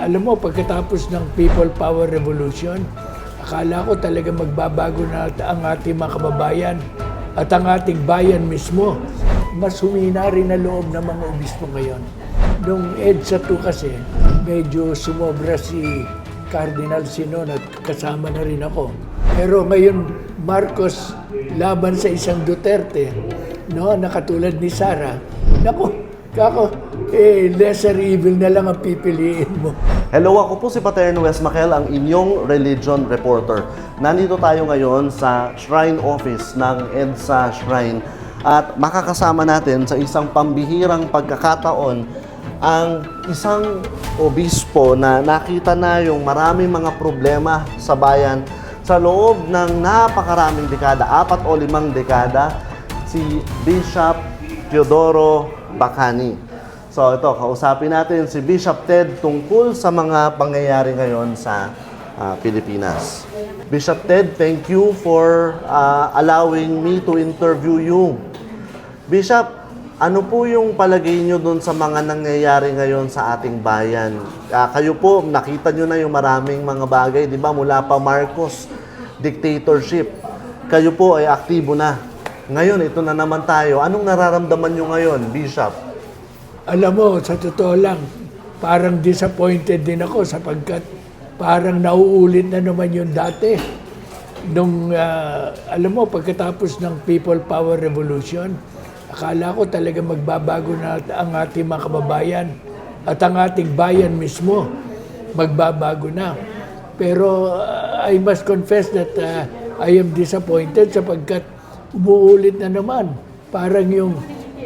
Alam mo, pagkatapos ng People Power Revolution, akala ko talaga magbabago na ang ating mga kababayan at ang ating bayan mismo. Mas humina rin na loob ng mga obispo ngayon. Nung EDSA 2 kasi, medyo sumobra si Cardinal Sinon at kasama na rin ako. Pero ngayon, Marcos laban sa isang Duterte, no, na katulad ni Sara, lesser evil na lang ang pipiliin mo. Hello, ako po si Paterno Wes Maquel, ang inyong religion reporter. Nandito tayo ngayon sa Shrine Office ng EDSA Shrine at makakasama natin sa isang pambihirang pagkakataon ang isang obispo na nakita na yung maraming mga problema sa bayan sa loob ng napakaraming dekada, 4 o 5 dekada, si Bishop Teodoro Bacani. So ito, kausapin natin si Bishop Ted tungkol sa mga pangyayari ngayon sa Pilipinas. Bishop Ted, thank you for allowing me to interview you. Bishop, ano po yung palagay nyo doon sa mga nangyayari ngayon sa ating bayan? Kayo po, nakita nyo na yung maraming mga bagay, di ba? Mula pa Marcos, dictatorship. Kayo po ay aktibo na. Ngayon, ito na naman tayo. Anong nararamdaman nyo ngayon, Bishop? Alam mo, sa totoo lang, parang disappointed din ako sapagkat parang nauulit na naman yung dati. Nung, alam mo, pagkatapos ng People Power Revolution, akala ko talaga magbabago na ang ating mga kababayan at ang ating bayan mismo magbabago na. Pero I must confess that I am disappointed sapagkat umuulit na naman. Parang yung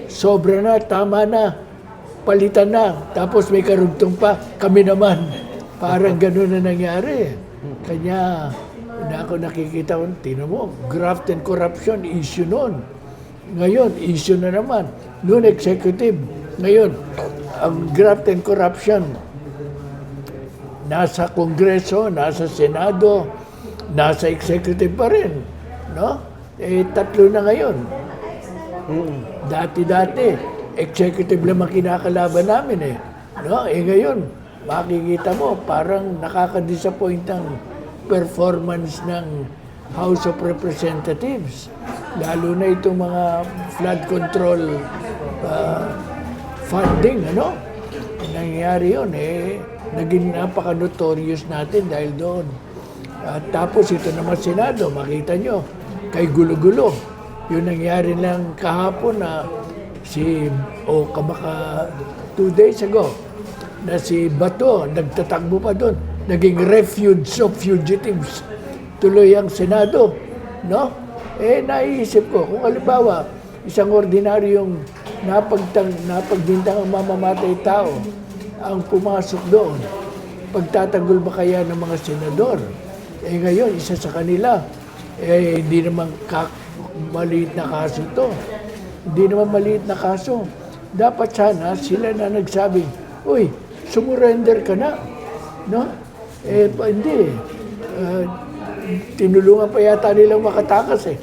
sobra na, tama na, palitan na, tapos may karugtong pa, kami naman. Parang gano'n na nangyari. Kanya, na ako nakikita ko, tinan mo, graft and corruption, issue noon. Ngayon, issue na naman. Noon, executive. Ngayon, ang graft and corruption, nasa Kongreso, nasa Senado, nasa executive pa rin. No? Tatlo na ngayon. Dati-dati, executive lang ang kinakalaban namin eh. No? Ngayon, makikita mo, parang nakaka-disappoint ang performance ng House of Representatives. Lalo na itong mga flood control funding, ano? Nangyayari yun, naging napaka-notorious natin dahil doon. At tapos ito naman Senado, makita nyo, kay gulo-gulo. Yung nangyari lang kahapon na kamaka 2 days ago, na si Bato, nagtatakbo pa doon, naging refuge of fugitives. Tuloy ang Senado, no? Naiisip ko, kung halimbawa, isang ordinaryong napagdintang ang mamamatay tao ang pumasok doon, pagtatanggol ba kaya ng mga senador? Ngayon, isa sa kanila, hindi naman maliit na kaso to. Hindi naman maliit na kaso. Dapat sana sila na nagsabing, uy, sumurrender ka na. No? Hindi. Tinulungan pa yata nilang makatakas eh.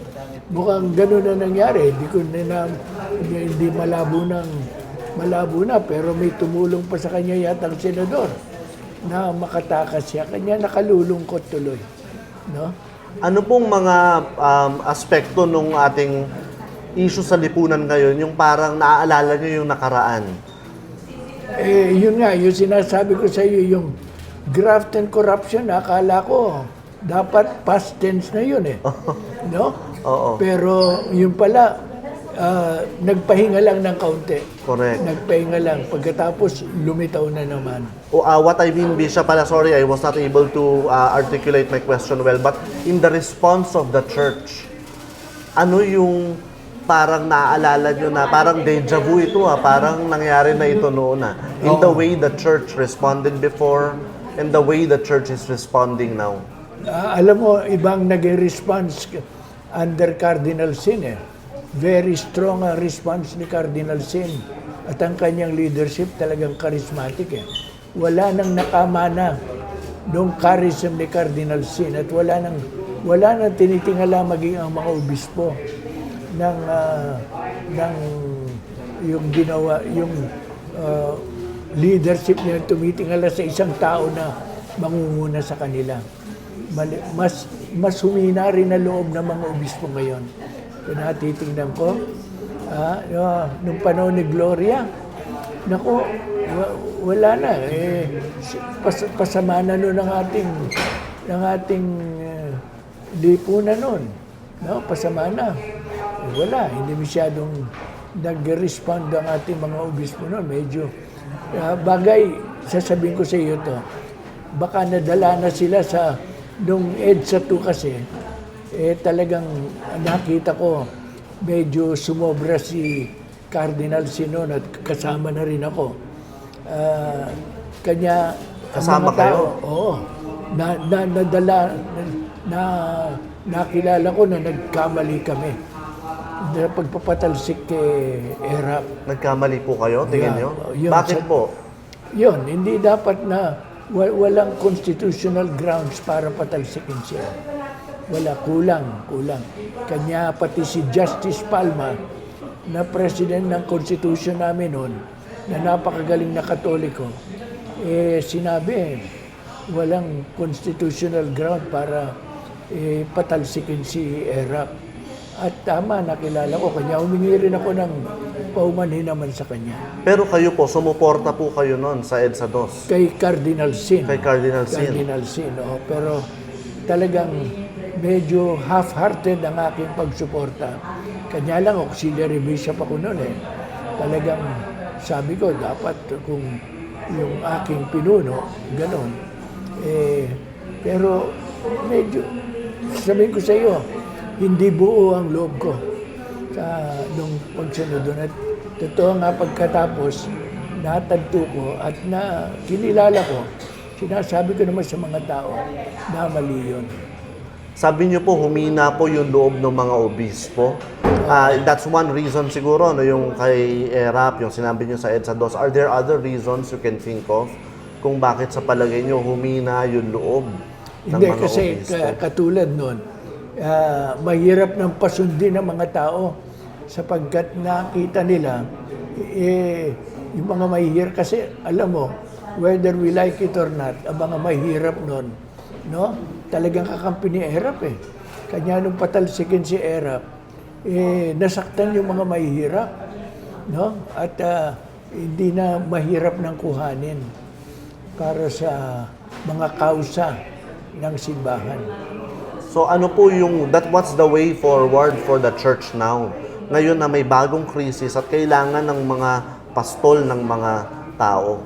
Mukhang gano'n na nangyari. Hindi malabo na, pero may tumulong pa sa kanya yata ang senador na makatakas siya. Kanya nakalulungkot tuloy. No? Ano pong mga aspekto nung ating issue sa lipunan ngayon, yung parang naaalala nyo yung nakaraan? Yun nga, yung sinasabi ko sa iyo, yung graft and corruption, akala ko, dapat past tense na yun eh. No? Oo. Pero yun pala, nagpahinga lang ng kaunti. Correct. Nagpahinga lang. Pagkatapos, lumitaw na naman. What I mean, Bishop, sorry, I was not able to articulate my question well, but in the response of the church, ano yung parang naaalala nyo na, parang deja vu ito parang nangyari na ito noon in the way the church responded before, and the way the church is responding now? Alam mo, ibang naging response under Cardinal Sin eh. Very strong ang response ni Cardinal Sin. At ang kanyang leadership talagang charismatic eh. Wala nang nakamana nung charism ni Cardinal Sin at wala nang tinitingala maging ang mga obispo ng yung ginawa, leadership niya tumitingala sa isang tao na mangunguna sa kanila. Mas humina rin na loob ng mga obispo ngayon. Kung natitingnan ko, nung panahon ni Gloria, naku, wala na. Pasama na nun ng ating lipunan nun. No, pasama na. Wala, hindi masyadong nag-respond ang ating mga obispo nun. Medyo bagay, sasabihin ko sa iyo to, baka nadala na sila sa nung EDSA 2 kasi, talagang nakita ko medyo sumobra si Cardinal Sinon at kasama na rin ako. Kanya Kasama kayo? Oo. Nadala, nakilala ko na nagkamali kami. Na pagpapatalsik kay ERAP. Nagkamali po kayo, tingin nyo? Yun, Bakit po? Yun, hindi dapat na walang constitutional grounds para patalsikin siya. Wala, kulang. Kanya pati si Justice Palma, na president ng constitution namin noon, na napakagaling na Katoliko, sinabi, walang constitutional ground para patalsikin si ERAP. At tama, nakilala ko kanya. Humingi rin ako ng paumanhin naman sa kanya. Pero kayo po, sumuporta po kayo noon sa EDSA 2. Kay Cardinal Sin. Kay Cardinal Sin. Cardinal Sin, oo. Pero talagang medyo half-hearted ang aking pagsuporta. Kanya lang, auxiliary bishop ako noon eh. Talagang sabi ko, dapat kung yung aking pinuno, ganon. Pero medyo, sabihin ko sa iyo, hindi buo ang loob ko nung pagsunod doon. At totoo nga pagkatapos, natagto ko at kinilala ko, sinasabi ko naman sa mga tao na mali yun. Sabi niyo po, humina po yung loob ng mga obispo. That's one reason siguro, no, yung kay ERAP, yung sinabi niyo sa EDSA 2. Are there other reasons you can think of kung bakit sa palagay niyo humina yung loob ng Hindi, mga kasi obispo? katulad nun, mahirap ng pasundin ng mga tao sapagkat nakita nila yung mga mahihirap. Kasi alam mo, whether we like it or not, ang mga mahirap nun, no? Talagang kakampi ni ERAP eh. Kanya nung patalsikin si ERAP, nasaktan yung mga mahihirap, no? At hindi na mahirap ng kuhanin para sa mga kausa ng simbahan. So ano po what's the way forward for the church now? Ngayon na may bagong krisis at kailangan ng mga pastol ng mga tao.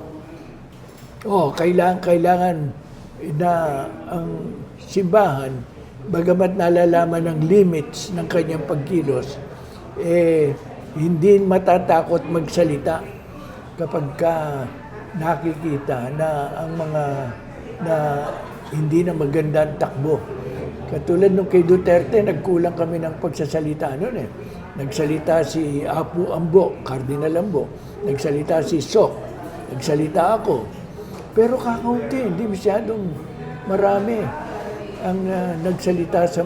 Kailangan na ang simbahan, bagamat nalalaman ng limits ng kanyang pagkilos, hindi matatakot magsalita kapag nakikita na ang mga na hindi na maganda ang takbo. Katulad nung kay Duterte, nagkulang kami ng pagsasalita noon eh. Nagsalita si Apu Ambo, Cardinal Ambo. Nagsalita si Sok. Nagsalita ako. Pero kakaunti, hindi masyadong marami ang nagsalita sa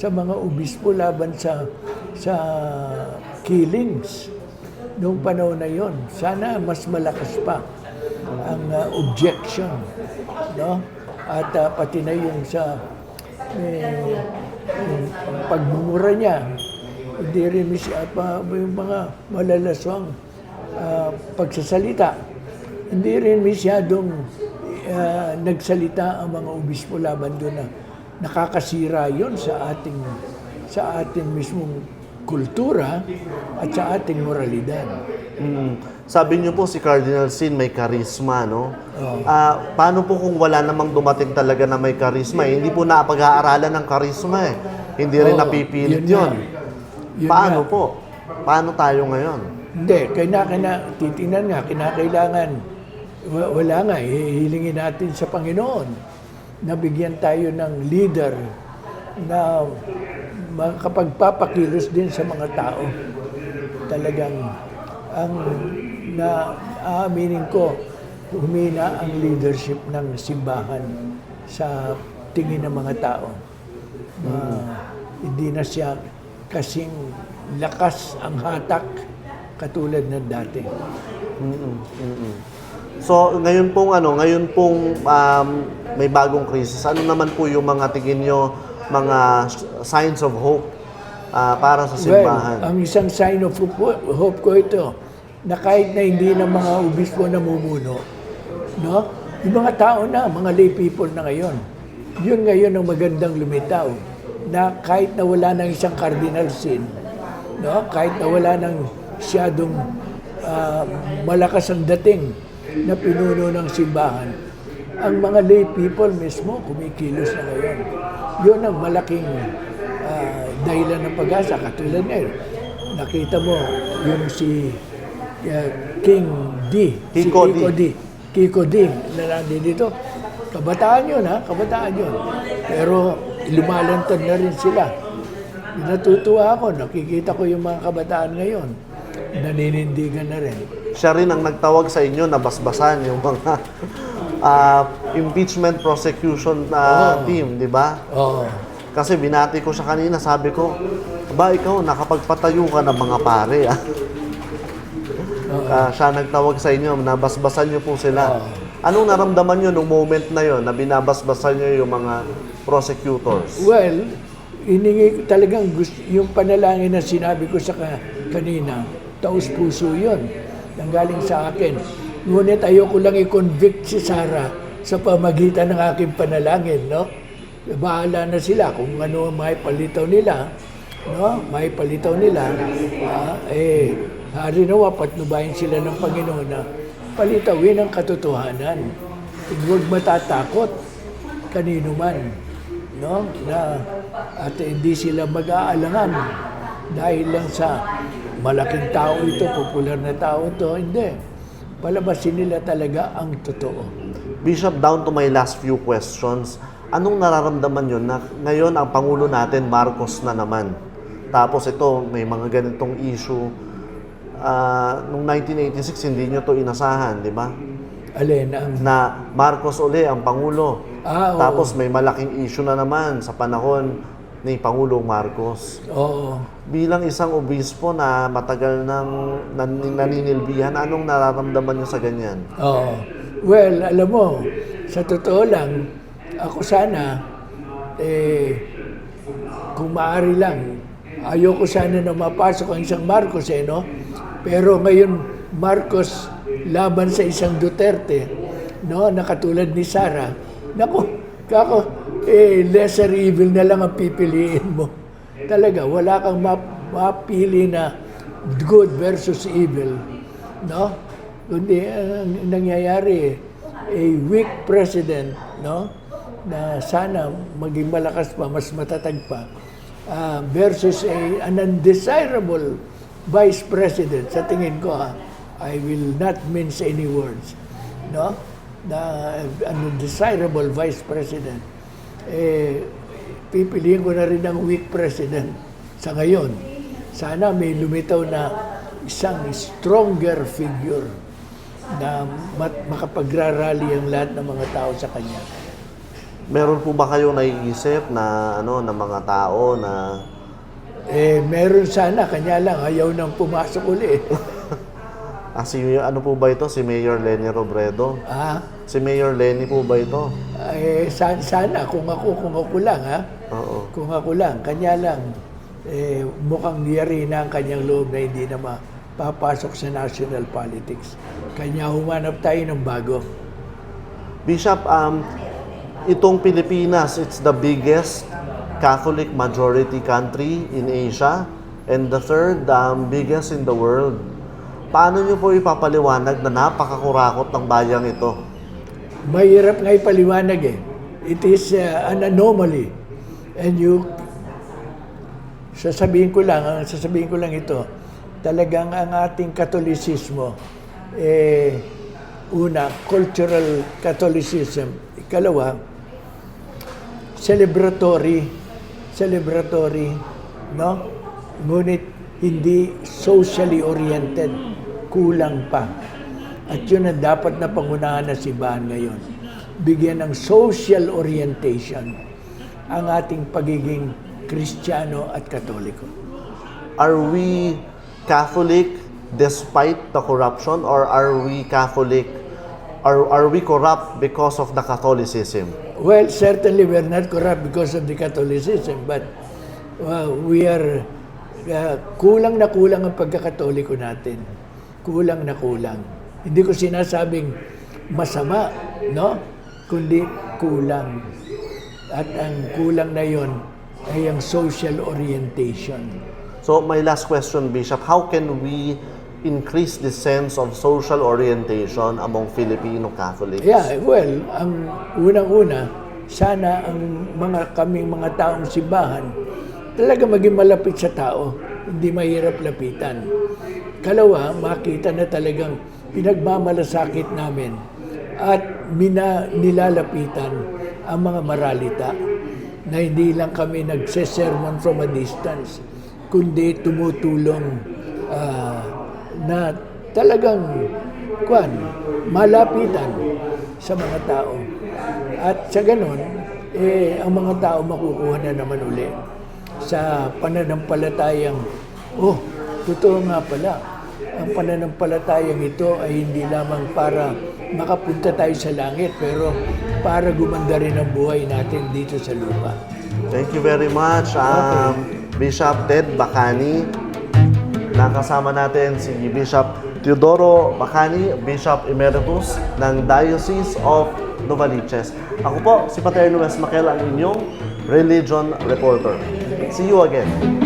mga obispo laban sa killings noong panahon na yon. Sana mas malakas pa ang objection, no? At pati na yung sa yung pagmumura niya, hindi rin yung mga malalaswang pagsasalita. Hindi rin masyadong nagsalita ang mga obispo laban doon na nakakasira yon sa ating mismong kultura at sa ating moralidad. Sabi niyo po si Cardinal Sin may karisma, no? Paano po kung wala namang dumating talaga na may karisma? Hindi po napag-aaralan ng karisma eh. Hindi rin napipilit yun. Paano po? Paano tayo ngayon? Hindi, titingnan nga, kinakailangan, wala nga, hihilingin natin sa Panginoon na bigyan tayo ng leader na makapagpapakilos din sa mga tao. Talagang aaminin ko, humina ang leadership ng simbahan sa tingin ng mga tao. Hindi na siya kasing lakas ang hatak katulad ng dati. So, ngayon pong may bagong krisis. Ano naman po yung mga tingin nyo, mga signs of hope para sa simbahan? Well, ang isang sign of hope ko ito, na kahit na hindi na mga obispo namumuno, no? Yung mga tao na, mga lay people na ngayon, yun ngayon ang magandang lumitaw, na kahit na wala ng isang cardinal sin, no? Kahit na wala ng siyadong malakas ang dating na pinuno ng simbahan, ang mga lay people mismo kumikilos na ngayon. Yun ang malaking dahilan ng pag-asa. Katulad ngayon, nakita mo yung si King D. Kiko D. Na nandito dito. Kabataan yun, ha? Kabataan yun. Pero lumalantad na rin sila. Natutuwa ako. Nakikita ko yung mga kabataan ngayon. Naninindigan na rin. Siya rin ang nagtawag sa inyo na basbasan yung mga impeachment prosecution team, di ba? Oo. Kasi binati ko siya kanina, sabi ko, ba ikaw, nakapagpatayo ka ng mga pare. Siya nagtawag sa inyo, nabasbasan niyo po sila. Anong naramdaman niyo nung moment na yon na binabasbasan niyo yung mga prosecutors? Well, talagang yung panalangin na sinabi ko sa kanina, taos puso yun, nanggaling sa akin. Ngunit ayoko lang i-convict si Sarah sa pamagitan ng aking panalangin, no? Bahala na sila kung ano ang maipalitaw nila, no? Maipalitaw nila, hari nawa, patnubayan sila ng Panginoon na palitawin ang katotohanan. Huwag matatakot kanino man, no? At hindi sila mag-aalangan dahil lang sa malaking tao ito, popular na tao ito. Hindi. Palabasin nila talaga ang totoo. Bishop, down to my last few questions. Anong nararamdaman yun na ngayon ang Pangulo natin, Marcos na naman? Tapos ito, may mga ganitong issue. Noong 1986, hindi nyo to inasahan, di ba? Alin? Na Marcos uli ang Pangulo. Tapos Oo. may malaking issue na naman sa panahon ni Pangulong Marcos. Oo. Bilang isang obispo na matagal nang naninilbihan, anong nararamdaman nyo sa ganyan? Oo. Well, alam mo, sa totoo lang, ako sana, kung maaari lang, ayoko sana na mapasok ang isang Marcos, no? Pero ngayon, Marcos laban sa isang Duterte, no? Na katulad ni Sara. Naku, lesser evil na lang ang pipiliin mo. Talaga, wala kang mapili na good versus evil, no? Kundi ang nangyayari, a weak president, no? Na sana maging malakas pa, mas matatag pa, versus an undesirable vice president. Sa tingin ko, I will not mince any words, no? An undesirable vice president. Pipiliin ko na rin ang weak president sa ngayon. Sana may lumitaw na isang stronger figure na makapagrarally ang lahat ng mga tao sa kanya. Meron po ba kayong naiisip na na mga tao na Meron sana, kanya lang ayaw nang pumasok uli. ano po ba ito? Si Mayor Lenny Robredo? Si Mayor Lenny po ba ito? Sana kung ako lang, ha? Oo. Kung ako lang, kanya lang, mukhang niyari na ang kanyang loob na hindi na mapapasok sa national politics. Kanya humanap tayo ng bago. Bishop, itong Pilipinas, it's the biggest Catholic majority country in Asia and the third biggest in the world. Paano nyo po ipapaliwanag na napakakurakot ng bayang ito? Mahirap nga ipaliwanag eh. It is an anomaly. And sasabihin ko lang ito, talagang ang ating Katolisismo, una, cultural Catholicism. Ikalawa, celebratory, no? Ngunit hindi socially oriented, kulang pa. At yun ang dapat na pangunahan ng simbahan ngayon. Bigyan ng social orientation ang ating pagiging Kristiyano at Katoliko. Are we Catholic despite the corruption, or are we Catholic, are we corrupt because of the Catholicism? Well, certainly we're not corrupt because of the Catholicism, but we are kulang na kulang ang pagkakatoliko natin. Kulang na kulang. Hindi ko sinasabing masama, no? Kundi kulang. At ang kulang na yon ay ang social orientation. So my last question, Bishop, how can we increase the sense of social orientation among Filipino Catholics? Yeah, well, ang unang-una, sana ang kaming mga taong simbahan talaga maging malapit sa tao, hindi mahirap lapitan. Kalawa, makita na talagang pinagmamalasakit namin at nilalapitan ang mga maralita na hindi lang kami nagsesermon from a distance, kundi tumutulong na talagang malapitan sa mga tao. At sa ganon, ang mga tao makukuha na naman uli sa pananampalatayang, totoo nga pala, ang pananampalatayang ito ay hindi lamang para makapunta tayo sa langit, pero para gumanda rin ang buhay natin dito sa lupa. Thank you very much, Bishop Ted Bacani. Nakasama natin si Bishop Teodoro Bacani, Bishop Emeritus ng Diocese of Novaliches. Ako po, si Paterno Wes Maquel, ang inyong Religion Reporter. See you again.